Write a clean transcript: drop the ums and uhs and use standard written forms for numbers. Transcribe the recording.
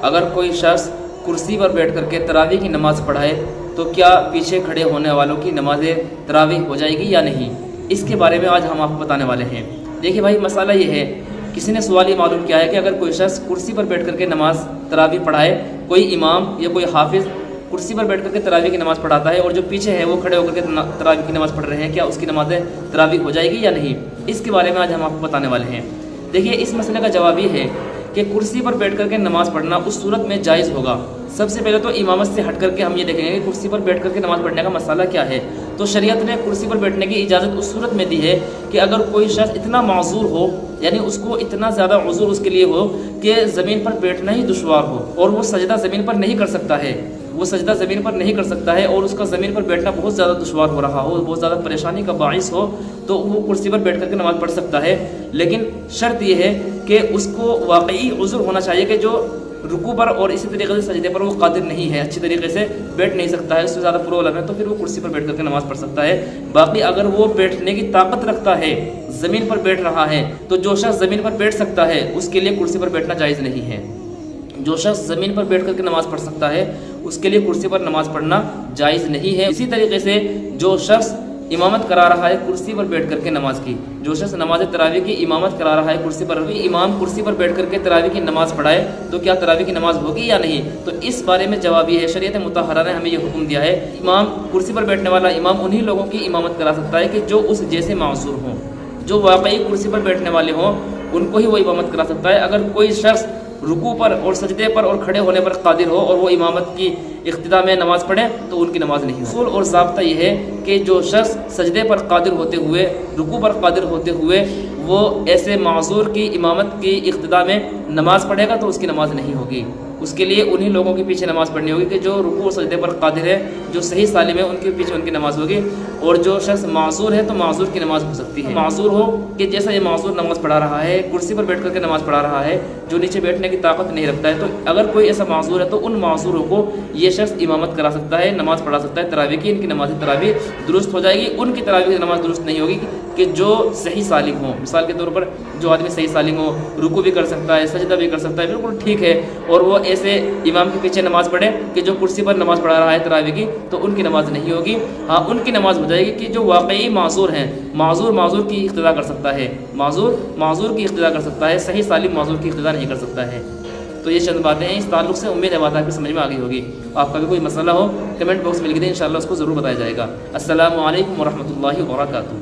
اگر کوئی شخص کرسی پر بیٹھ کر کے تراویح کی نماز پڑھائے تو کیا پیچھے کھڑے ہونے والوں کی نماز تراویح ہو جائے گی یا نہیں؟ اس کے بارے میں آج ہم آپ کو بتانے والے ہیں۔ دیکھیے بھائی، مسئلہ یہ ہے، کسی نے سوال یہ معلوم کیا ہے کہ اگر کوئی شخص کرسی پر بیٹھ کر کے نماز تراویح پڑھائے، کوئی امام یا کوئی حافظ کرسی پر بیٹھ کر کے تراویح کی نماز پڑھاتا ہے اور جو پیچھے ہے وہ کھڑے ہو کر کے تراویح کی نماز پڑھ رہے ہیں، کیا اس کی نماز تراویح ہو جائے گی یا نہیں؟ اس کے بارے میں آج ہم آپ کو بتانے والے ہیں۔ دیکھیے، اس مسئلے کا جواب یہ ہے کہ کرسی پر بیٹھ کر کے نماز پڑھنا اس صورت میں جائز ہوگا۔ سب سے پہلے تو امامت سے ہٹ کر کے ہم یہ دیکھیں گے کہ کرسی پر بیٹھ کر کے نماز پڑھنے کا مسئلہ کیا ہے۔ تو شریعت نے کرسی پر بیٹھنے کی اجازت اس صورت میں دی ہے کہ اگر کوئی شخص اتنا معذور ہو، یعنی اس کو اتنا زیادہ عذر اس کے لیے ہو کہ زمین پر بیٹھنا ہی دشوار ہو اور وہ سجدہ زمین پر نہیں کر سکتا ہے، اور اس کا زمین پر بیٹھنا بہت زیادہ دشوار ہو رہا ہو، بہت زیادہ پریشانی کا باعث ہو، تو وہ کرسی پر بیٹھ کر کے نماز پڑھ سکتا ہے۔ لیکن شرط یہ ہے کہ اس کو واقعی عذر ہونا چاہیے کہ جو رکوع پر اور اسی طریقے سے سجدے پر وہ قادر نہیں ہے، اچھی طریقے سے بیٹھ نہیں سکتا ہے، اس سے زیادہ پرابلم ہے، تو پھر وہ کرسی پر بیٹھ کر کے نماز پڑھ سکتا ہے۔ باقی اگر وہ بیٹھنے کی طاقت رکھتا ہے، زمین پر بیٹھ رہا ہے، تو جو شخص زمین پر بیٹھ سکتا ہے اس کے لیے کرسی پر بیٹھنا جائز نہیں ہے۔ جو شخص زمین پر بیٹھ کر کے نماز پڑھ سکتا ہے اس کے لیے کرسی پر نماز پڑھنا جائز نہیں ہے۔ اسی طریقے سے جو شخص امامت کرا رہا ہے کرسی پر بیٹھ کر کے نماز کی، جو شخص نماز تراویح کی امامت کرا رہا ہے کرسی پر، امام کرسی پر بیٹھ کر کے تراویح کی نماز پڑھائے تو کیا تراویح کی نماز ہوگی یا نہیں؟ تو اس بارے میں جواب یہ ہے، شریعت مطہرہ نے ہمیں یہ حکم دیا ہے، امام کرسی پر بیٹھنے والا امام انہی لوگوں کی امامت کرا سکتا ہے کہ جو اس جیسے معذور ہوں، جو واقعی کرسی پر بیٹھنے والے ہوں، ان کو ہی وہ امامت کرا سکتا ہے۔ اگر کوئی شخص رکوع پر اور سجدے پر اور کھڑے ہونے پر قادر ہو اور وہ امامت کی اقتدا میں نماز پڑھے تو ان کی نماز نہیں ہوگی۔ اصول اور ضابطہ یہ ہے کہ جو شخص سجدے پر قادر ہوتے ہوئے، رکوع پر قادر ہوتے ہوئے وہ ایسے معذور کی امامت کی اقتدا میں نماز پڑھے گا تو اس کی نماز نہیں ہوگی۔ اس کے لیے انہی لوگوں کے پیچھے نماز پڑھنی ہوگی کہ جو رکوع اور سجدے پر قادر ہے، جو صحیح سالم ہے، ان کے پیچھے ان کی نماز ہوگی۔ اور جو شخص معذور ہے تو معذور کی نماز ہو سکتی ہے۔ معذور ہو کہ جیسا یہ معذور نماز پڑھا رہا ہے، کرسی پر بیٹھ کر کے نماز پڑھا رہا ہے، جو نیچے بیٹھنے کی طاقت نہیں رکھتا ہے، تو اگر کوئی ایسا معذور ہے تو ان معذوروں کو یہ شخص امامت کرا سکتا ہے، نماز پڑھا سکتا ہے تراویح کی۔ ان کی نماز تراویح درست ہو جائے گی، ان کی تراویح کی نماز درست نہیں ہوگی کہ جو صحیح سالم ہو۔ مثال کے طور پر جو آدمی صحیح سالم ہو، رکوع بھی کر سکتا ہے، سجدہ بھی کر سکتا ہے، بالکل ٹھیک ہے، اور وہ ایسے امام کے پیچھے نماز پڑھے کہ جو کرسی پر نماز پڑھا رہا ہے تراویح کی، تو ان کی نماز نہیں ہوگی۔ ہاں، ان کی نماز ہو جائے گی کہ جو واقعی معذور ہیں، معذور کی اقتدا کر سکتا ہے، معذور کی اقتدا کر سکتا ہے، صحیح سالم معذور کی اقتدا نہیں کر سکتا ہے۔ تو یہ چند باتیں ہیں اس تعلق سے، امید ہے بات آپ کی سمجھ میں آ گئی ہوگی۔ آپ کا بھی کوئی مسئلہ ہو کمنٹ باکس میں لکھ دیں، انشاءاللہ اس کو ضرور بتایا جائے گا۔ السلام علیکم ورحمۃ اللہ وبرکاتہ۔